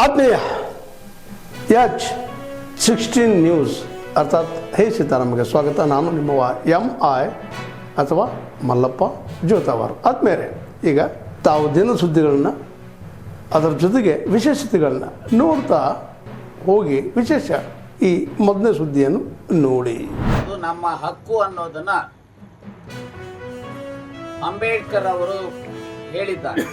ಆತ್ಮೀಯ H16 news ಅರ್ಥಾತ್ ಹೇ ಸೀತಾರಾಮಗೆ ಸ್ವಾಗತ. ನಾನು ನಿಮ್ಮವ MI ಅಥವಾ ಮಲ್ಲಪ್ಪ ಜೋತಾವಾರ್. ಆದ್ಮೇಲೆ ಈಗ ತಾವು ದಿನ ಸುದ್ದಿಗಳನ್ನ ಅದರ ಜೊತೆಗೆ ವಿಶೇಷತೆಗಳನ್ನ ನೋಡ್ತಾ ಹೋಗಿ ವಿಶೇಷ ಈ ಮೊದಲನೇ ಸುದ್ದಿಯನ್ನು ನೋಡಿ. ಅದು ನಮ್ಮ ಹಕ್ಕು ಅನ್ನೋದನ್ನ ಅಂಬೇಡ್ಕರ್ ಅವರು ಹೇಳಿದ್ದಾರೆ.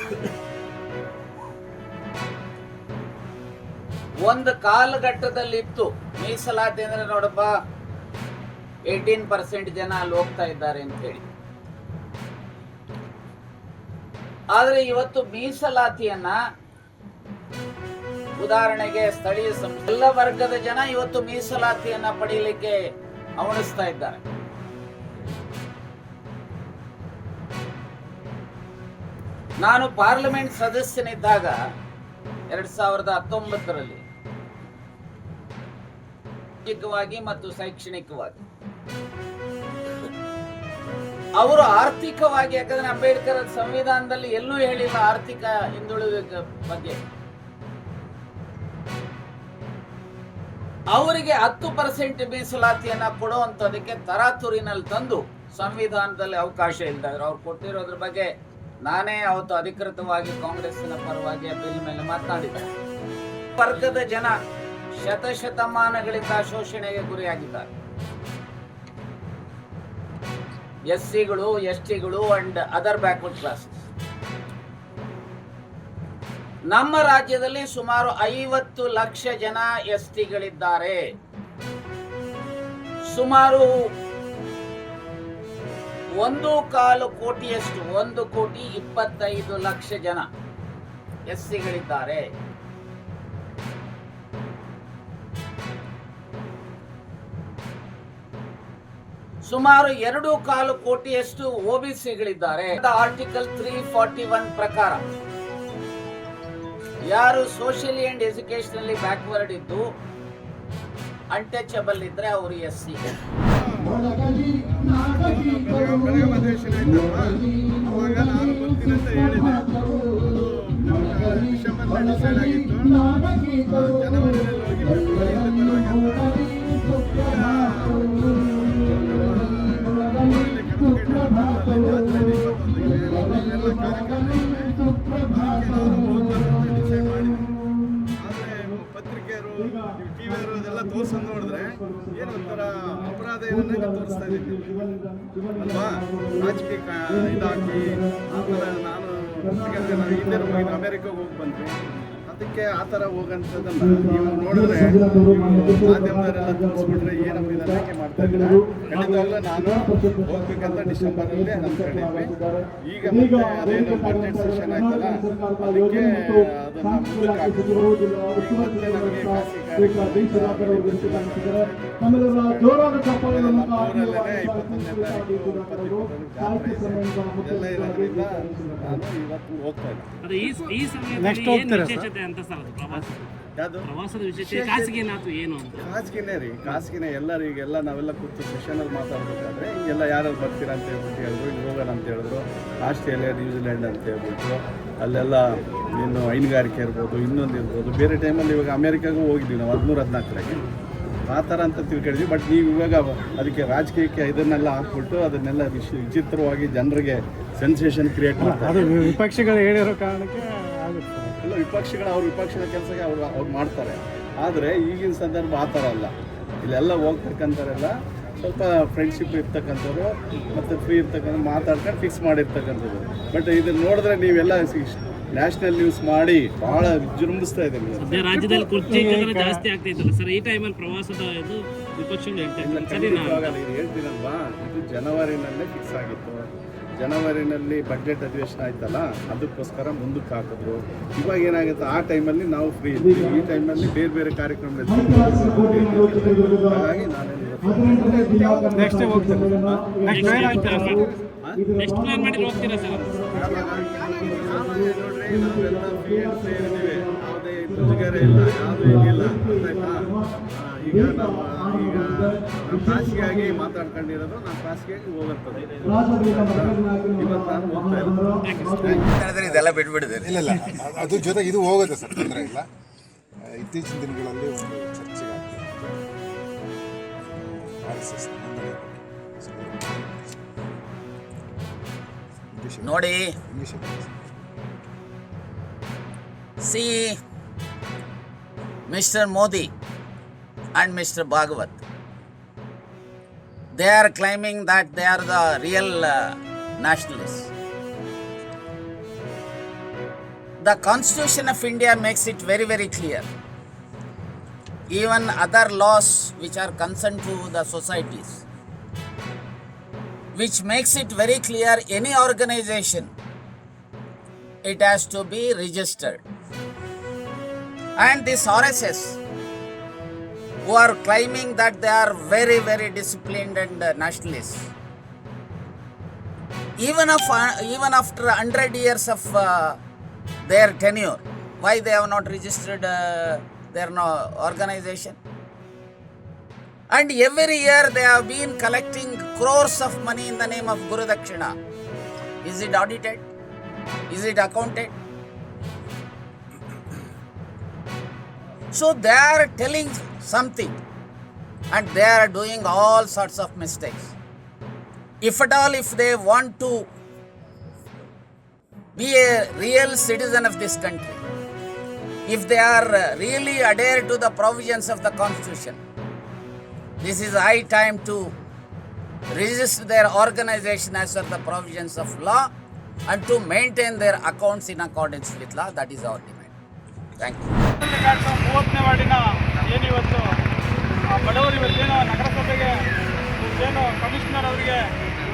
ಒಂದು ಕಾಲಘಟ್ಟದಲ್ಲಿತ್ತು ಮೀಸಲಾತಿ ಅಂದ್ರೆ ನೋಡಪ್ಪ 18% ಜನ ಅಲ್ಲಿ ಹೋಗ್ತಾ ಇದ್ದಾರೆ ಅಂತ ಹೇಳಿ. ಆದ್ರೆ ಇವತ್ತು ಮೀಸಲಾತಿಯನ್ನ ಉದಾಹರಣೆಗೆ ಸ್ಥಳೀಯ ಎಲ್ಲ ವರ್ಗದ ಜನ ಇವತ್ತು ಮೀಸಲಾತಿಯನ್ನ ಪಡೆಯಲಿಕ್ಕೆ ಹವಣಿಸ್ತಾ ಇದ್ದಾರೆ. ನಾನು ಪಾರ್ಲಿಮೆಂಟ್ ಸದಸ್ಯನಿದ್ದಾಗ 2019ರಲ್ಲಿ ಸಾಮಾಜಿಕವಾಗಿ ಮತ್ತು ಶೈಕ್ಷಣಿಕವಾಗಿ ಅವರು ಆರ್ಥಿಕವಾಗಿ, ಯಾಕಂದ್ರೆ ಅಂಬೇಡ್ಕರ್ ಸಂವಿಧಾನದಲ್ಲಿ ಎಲ್ಲೂ ಹೇಳಿಲ್ಲ ಆರ್ಥಿಕ ಹಿಂದುಳಿದ ಬಗ್ಗೆ. ಅವರಿಗೆ 10% ಮೀಸಲಾತಿಯನ್ನ ಕೊಡುವಂತದಕ್ಕೆ ತರಾತುರಿನಲ್ಲಿ ತಂದು ಸಂವಿಧಾನದಲ್ಲಿ ಅವಕಾಶ ಇಲ್ಲದಾದ್ರೆ ಅವ್ರು ಕೊಟ್ಟಿರೋದ್ರ ಬಗ್ಗೆ ನಾನೇ ಅವತ್ತು ಅಧಿಕೃತವಾಗಿ ಕಾಂಗ್ರೆಸ್ಸಿನ ಪರವಾಗಿ ಬಿಲ್ ಮೇಲೆ ಮಾತನಾಡಿದ್ದೆ. ವರ್ಗದ ಜನ ಶತಶತಮಾನಗಳಿಂದ ಶೋಷಣೆಗೆ ಗುರಿಯಾಗಿದ್ದಾರೆ. SCಗಳು, STಗಳು ಅಂಡ್ ಅದರ್ ಬ್ಯಾಕ್ವರ್ಡ್ ಕ್ಲಾಸಸ್. ನಮ್ಮ ರಾಜ್ಯದಲ್ಲಿ ಸುಮಾರು 50 ಲಕ್ಷ ಜನ STಗಳಿದ್ದಾರೆ. ಸುಮಾರು 1.25 ಕೋಟಿಯಷ್ಟು 1,25 ಲಕ್ಷ ಜನ SCಗಳಿದ್ದಾರೆ. ಸುಮಾರು 2.25 ಕೋಟಿಯಷ್ಟು OBCಗಳಿದ್ದಾರೆ. ಆರ್ಟಿಕಲ್ 341 ಪ್ರಕಾರ ಯಾರು ಸೋಷಿಯಲಿ ಅಂಡ್ ಎಜುಕೇಶನಲಿ ಬ್ಯಾಕ್ವರ್ಡ್ ಇದ್ದು ಅನ್ಟಚಬಲ್ ಇದ್ರೆ ಅವರು SC. ಪತ್ರಿಕೆಯರು, ಟಿವಿಯವರು ಅದೆಲ್ಲ ತೋರ್ಸೋದು ನೋಡಿದ್ರೆ ಏನು ಒಂಥರ ಅಪರಾಧ ಏನನ್ನ ತೋರಿಸ್ತಾ ಇದ್ದೀವಿ ಅಲ್ವಾ? ರಾಜಕೀಯ ಇದಾಕಿ ಆಮೇಲೆ ನಾನು ಹಿಂದೆ ಹೋಗಿದ್ದು ಅಮೆರಿಕಾಗೆ ಹೋಗಿ ಬಂದ್ವಿ. ಅದಕ್ಕೆ ಆ ಥರ ಹೋಗಂಥದ್ದನ್ನ ನೀವು ನೋಡಿದ್ರೆ ಮಾಧ್ಯಮದವರೆಲ್ಲ ತೋರಿಸ್ಬಿಟ್ರೆ ಏನಪ್ಪ ಇದನ್ನ ಯಾಕೆ ಮಾಡ್ತಾ ಇದ್ದಾರೆ? ಖಂಡಿತವಾಗ್ಲೂ ನಾನು ಹೋಗ್ಬೇಕಂತ ಡಿಸೆಂಬರಲ್ಲಿ ಅಂದ್ಕೊಂಡಿದ್ವಿ. ಈಗ ಮತ್ತೆ ಅದೇನು ಬಜೆಟ್ ಸೆಷನ್ ಆಯ್ತಲ್ಲ, ಅದಕ್ಕೆ ಅದನ್ನ ಮುಂದಕ್ಕೆ ಹಾಕಿದ್ರು. ಈಗ ಮತ್ತೆ ನಮಗೆ ಖಾಸಗಿ ಕಾರ್ಯಕ್ರಮದಲ್ಲೇ 21ನೇ ತಾರೀಕು ಜಾತ್ರೆ ಇದೆ. ಎಲ್ಲ ಇರೋದ್ರಿಂದ ನಾನು ಇವತ್ತು ಹೋಗ್ತಾ ಇದ್ದೀನಿ. ಖಾಸಗಿನೇ ರೀ, ಖಾಸಗಿನೇ. ಎಲ್ಲರಿಗೆಲ್ಲ ನಾವೆಲ್ಲ ಕೂತು ಸೆಷನಲ್ಲಿ ಮಾತಾಡ್ಬೇಕಾದ್ರೆ ಹಿಂಗೆಲ್ಲ ಯಾರು ಬರ್ತೀರಾ ಅಂತ ಹೇಳ್ಬಿಟ್ಟು ಹೇಳಿದ್ರು. ಹಿಂಗೆ ಹೋಗೋಣ ಅಂತ ಹೇಳಿದ್ರು. ಆಸ್ಟ್ರೇಲಿಯಾ, ನ್ಯೂಜಿಲೆಂಡ್ ಅಂತ ಹೇಳ್ಬಿಟ್ಟು ಅಲ್ಲೆಲ್ಲ ಇನ್ನು ಹೈನುಗಾರಿಕೆ ಇರ್ಬೋದು, ಇನ್ನೊಂದು ಇರ್ಬೋದು. ಬೇರೆ ಟೈಮಲ್ಲಿ ಇವಾಗ ಅಮೇರಿಕಾಗೂ ಹೋಗಿದ್ವಿ ನಾವು 13-14 ಆ ಥರ ಅಂತ ತಿಳ್ಕೊಂಡಿದ್ವಿ. ಬಟ್ ನೀವು ಇವಾಗ ಅದಕ್ಕೆ ರಾಜಕೀಯಕ್ಕೆ ಇದನ್ನೆಲ್ಲ ಹಾಕ್ಬಿಟ್ಟು ಅದನ್ನೆಲ್ಲ ವಿಚಿತ್ರವಾಗಿ ಜನರಿಗೆ ಸೆನ್ಸೇಷನ್ ಕ್ರಿಯೇಟ್ ಮಾಡ್ತಾರೆ. ವಿಪಕ್ಷಗಳು ಹೇಳಿರೋ ಕಾರಣಕ್ಕೆ ಎಲ್ಲ ವಿಪಕ್ಷಗಳ ಅವ್ರ ವಿಪಕ್ಷದ ಕೆಲಸಕ್ಕೆ ಅವ್ರು ಮಾಡ್ತಾರೆ. ಆದರೆ ಈಗಿನ ಸಂದರ್ಭ ಆ ಥರ ಅಲ್ಲ. ಇಲ್ಲೆಲ್ಲ ಹೋಗ್ತಕ್ಕಂಥವ್ರೆಲ್ಲ ಸ್ವಲ್ಪ ಫ್ರೆಂಡ್ಶಿಪ್ ಇರ್ತಕ್ಕಂಥವ್ರು ಮತ್ತು ಫ್ರೀ ಇರ್ತಕ್ಕಂಥ ಮಾತಾಡ್ಕೊಂಡು ಫಿಕ್ಸ್ ಮಾಡಿರ್ತಕ್ಕಂಥದ್ದು. ಬಟ್ ಇದನ್ನು ನೋಡಿದ್ರೆ ನೀವೆಲ್ಲ ನ್ಯಾಷನಲ್ ನ್ಯೂಸ್ ಮಾಡಿ ಭಾಳ ವಿಜೃಂಭಿಸ್ತಾ ಇದೆ. ರಾಜ್ಯದಲ್ಲಿ ಕುರ್ಚಿ ಜಾಸ್ತಿ ಆಗ್ತೈತಲ್ಲ ಸರ್, ಈ ಟೈಮಲ್ಲಿ ಪ್ರವಾಸದ ಇದು ವಿಪಕ್ಷಗಳು ಹೇಳ್ತೀನಲ್ವಾ, ಇದು ಜನವರಿನಲ್ಲೇ ಫಿಕ್ಸ್ ಆಗಿತ್ತು. ಜನವರಿನಲ್ಲಿ ಬಜೆಟ್ ಅಧಿವೇಶನ ಆಯ್ತಲ್ಲ, ಅದಕ್ಕೋಸ್ಕರ ಮುಂದಕ್ಕೆ ಹಾಕಿದ್ರು. ಇವಾಗ ಏನಾಗುತ್ತೆ, ಆ ಟೈಮಲ್ಲಿ ನಾವು ಫ್ರೀ ಇರ್ತೀವಿ, ಈ ಟೈಮಲ್ಲಿ ಬೇರೆ ಬೇರೆ ಕಾರ್ಯಕ್ರಮ ಇರ್ತೀವಿ. ಹಾಗಾಗಿ ನಾನೇನು ನೆಕ್ಸ್ಟ್ ಪ್ಲಾನ್ ಮಾಡಿ ಹೋಗ್ತೀರಾ ಸರ್? ನೋಡ್ರಿ, ನಾವೆಲ್ಲ ಫ್ರೀ ಸೇರಿದ್ದೀವಿ, ಯಾವುದೇ ಮುಜುಗರ ಇಲ್ಲ, ಯಾವುದೂ ಏನಿಲ್ಲ. ಈಗ ನಾವು ಖಾಸಗಿಯಾಗಿ ಮಾತಾಡ್ಕೊಂಡಿರೋದು, ನಾವು ಖಾಸಗಿಯಾಗಿ ಹೋಗುತ್ತದೆ. ಇವತ್ತು ನಾನು ಹೋಗ್ತಾ ಇರೋದು ಇದೆಲ್ಲ ಬಿಟ್ಬಿಡಿದೆ. ಇಲ್ಲ ಅದು ಜೊತೆ ಇದು ಹೋಗುತ್ತೆ ಸರ್, ತೊಂದರೆ ಇಲ್ಲ. ಇತ್ತೀಚಿನ ದಿನಗಳಲ್ಲಿ ಒಂದು ಚರ್ಚೆ ಆಗ್ತಿದೆ RSS ನೋಂದಣಿ ಬಗ್ಗೆ. ನೋಡಿ, ಇಂಗ್ಲೀಷಲ್ಲಿ see Mr. Modi and Mr. Bhagavat, they are claiming that they are the real nationalists. The Constitution of India makes it very, very clear. Even other laws which are concerned to the societies, which makes it very clear, any organization, it has to be registered. And this RSS, who are claiming that they are very, very disciplined and nationalists, even after 100 years of their tenure, why they have not registered their organization? And every year they have been collecting crores of money in the name of Guru Dakshina. Is it audited? Is it accounted? So they are telling something and they are doing all sorts of mistakes. If at all, if they want to be a real citizen of this country, if they are really adhere to the provisions of the Constitution, this is high time to register their organization as per the provisions of law and to maintain their accounts in accordance with law. That is our demand. Thank you. 30ನೇ ವಾರ್ಡಿನ ಏನಿವತ್ತು ಬಡವರು ಇವತ್ತೇನೋ ನಗರಸಭೆಗೆ ಏನು commissioner ಅವರಿಗೆ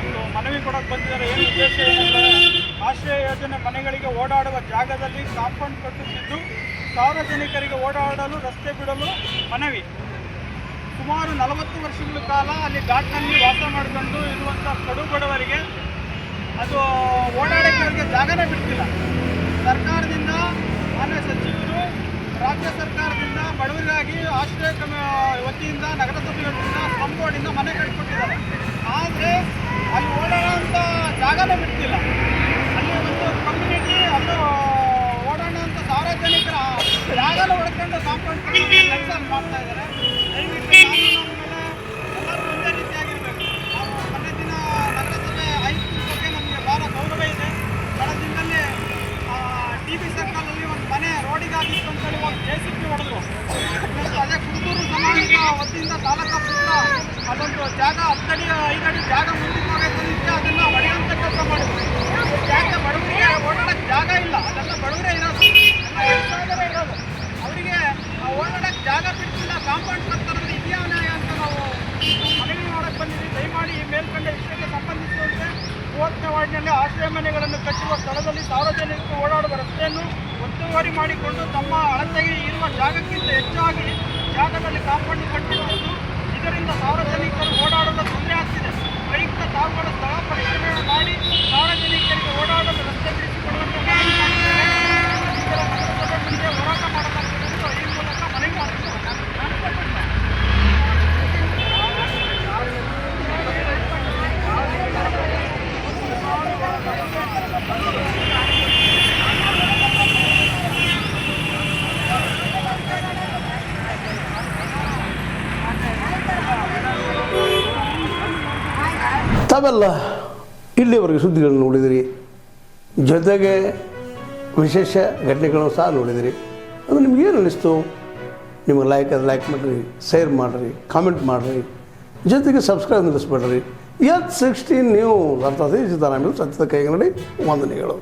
ಒಂದು ಮನವಿ ಕೊಡೋಕೆ ಬಂದಿದ್ದಾರೆ. ಏನು ಉದ್ದೇಶ ಏನಂದರೆ, ಆಶ್ರಯ ಯೋಜನೆ ಮನೆಗಳಿಗೆ ಓಡಾಡುವ ಜಾಗದಲ್ಲಿ ಕಾಂಪೌಂಡ್ ಕಟ್ಟುತ್ತಿದ್ದು ಸಾರ್ವಜನಿಕರಿಗೆ ಓಡಾಡಲು ರಸ್ತೆ ಬಿಡಲು ಮನವಿ. ಸುಮಾರು 40 ವರ್ಷಗಳ ಕಾಲ ಅಲ್ಲಿ ಘಾಟ್ನಲ್ಲಿ ವಾಸ ಮಾಡಿಕೊಂಡು ಇರುವಂಥ ಕಡು ಬಡವರಿಗೆ ಅದು ಓಡಾಡೋಕ್ಕೆ ಅವರಿಗೆ ಜಾಗನೇ ಬಿಡ್ತಿಲ್ಲ. ಸರ್ಕಾರದಿಂದ, ಮಾನ್ಯ ಸಚಿವರು, ರಾಜ್ಯ ಸರ್ಕಾರದಿಂದ ಬಡವರಿಗಾಗಿ ಆಶ್ರಯ ವತಿಯಿಂದ ನಗರಸಭೆಗಳಿಂದ ಸ್ಲಂಬೋರ್ಡಿಂದ ಮನೆ ಕಟ್ಟಿಕೊಟ್ಟಿದ್ದಾರೆ. ಆದರೆ ಅಲ್ಲಿ ಓಡಾಡೋಂಥ ಜಾಗನೇ ಬಿಡ್ತಿಲ್ಲ. ಅಲ್ಲಿ ಒಂದು ಕಮ್ಯುನಿಟಿ ಅದು ಓಡಾಡೋಂಥ ಸಾರ್ವಜನಿಕರ ಜಾಗನ ಹೊಡ್ಕೊಂಡು ಕಾಂಪೌಂಡ್ ಕೆಲಸ ಮಾಡ್ತಾ ಇದ್ದಾರೆ. ದಯವಿಟ್ಟು ಎಲ್ಲರೂ ಒಂದೇ ರೀತಿಯಾಗಿರಬೇಕು. ನಾವು ಮೊನ್ನೆ ದಿನ ನಗರಸಭೆ ಆಯುಕ್ತರ ಬಗ್ಗೆ ನಮಗೆ ಭಾಳ ಗೌರವ ಇದೆ. ಕಳೆದ ದಿನದಲ್ಲಿ TB ಸರ್ಕಲಲ್ಲಿ ಒಂದು ಮನೆ ರೋಡಿಗಾಗಿತ್ತು ಅಂತೇಳಿ ಒಂದು JCB ಹೊಡೆದ್ರು. ಅದೇ ಕುಡುತೂರು ಸಮಾಜದ ವತಿಯಿಂದ ತಾಲೂಕಾ ಪುತ್ರ ಅದೊಂದು ಜಾಗ 10 ಅಡಿ 5 ಅಡಿ ಜಾಗ ಮುಂದಕ್ಕೆ ಹೋಗಕ್ಕೆ ಅದನ್ನು ಹೊಡೆಯುವಂಥ ಕೆಲಸ ಮಾಡಿದ್ರು. ಯಾಕೆ ಬಡವರಿಗೆ ಓಡಾಡೋಕ್ಕೆ ಜಾಗ ಇಲ್ಲ, ಅದೆಲ್ಲ ಬಡವರೇ ಇರೋದು, ಎಲ್ಲ ಇರೋದು. ಅವರಿಗೆ ಓಡಾಡೋಕ್ಕೆ ಜಾಗ ಬಿಡ್ತಿಲ್ಲ, ಕಾಂಪೌಂಡ್ ಕಟ್ತಾರಂದ್ರೆ ಇದೆಯಾ ನ್ಯಾಯ ಅಂತ ನಾವು ಮನವಿ ಮಾಡೋಕ್ಕೆ ಬಂದಿದ್ದೀವಿ. ದಯಮಾಡಿ ಈ ಮೇಲ್ಕಂಡ ವಿಷಯಕ್ಕೆ ಸಂಬಂಧಿಸಿದಂತೆ 30ನೇ ವಾರ್ಡಿನಲ್ಲಿ ಆಶ್ರಯ ಮನೆಗಳನ್ನು ಕಟ್ಟುವ ಸ್ಥಳದಲ್ಲಿ ಸಾರ್ವಜನಿಕರು ಓಡಾಡುವ ರಸ್ತೆಯನ್ನು ಒತ್ತುವರಿ ಮಾಡಿಕೊಂಡು ತಮ್ಮ ಅಳತೆಗೆ ಇರುವ ಜಾಗಕ್ಕಿಂತ ಹೆಚ್ಚಾಗಿ ಜಾಗದಲ್ಲಿ ಕಾಂಪೌಂಡ್ ಕಟ್ಟಿರುವುದು. ಇದರಿಂದ ಸಾರ್ವಜನಿಕರು ಓಡಾಡಲು ತೊಂದರೆ ಆಗ್ತಿದೆ. ವೈಯಕ್ತಿಕ ತಾವುಗಳ ಸ್ಥಳ ಪರಿಶೀಲನೆ ಮಾಡಿ ಸಾರ್ವಜನಿಕರಿಗೆ ಓಡಾಡಲು ರಸ್ತೆ ಬಿಡಿಸಿಕೊಡುವಂತೆ ಮನವಿ ಮಾಡಿದ್ದಾರೆ. ಇದರ ನಗರಸಭೆ ಮುಂದೆ ಹೋರಾಟ ಮಾಡಲಾಗುವುದು. ಈ ಮೂಲಕ ಮನವಿ ಮಾಡುತ್ತಿದ್ದಾರೆ. ತಾವೆಲ್ಲ ಇಲ್ಲಿವರೆಗೆ ಸುದ್ದಿಗಳನ್ನು ನೋಡಿದಿರಿ, ಜೊತೆಗೆ ವಿಶೇಷ ಘಟನೆಗಳನ್ನು ಸಹ ನೋಡಿದಿರಿ. ಅದು ನಿಮಗೇನು ಅನ್ನಿಸ್ತು? ನಿಮಗೆ ಲೈಕ್ ಮಾಡಿರಿ, ಶೇರ್ ಮಾಡಿರಿ, ಕಾಮೆಂಟ್ ಮಾಡಿರಿ, ಜೊತೆಗೆ ಸಬ್ಸ್ಕ್ರೈಬ್ ನಿಲ್ಲಿಸ್ಬೇಡ್ರಿ. H16 ನ್ಯೂಸ್ ಅರ್ಥಾತ್ ಸಿದ್ದರಾಮಯ್ಯ ಸತ್ಯದ ಕೈಗನ್ನಡಿ ವಂದನೆಗಳು.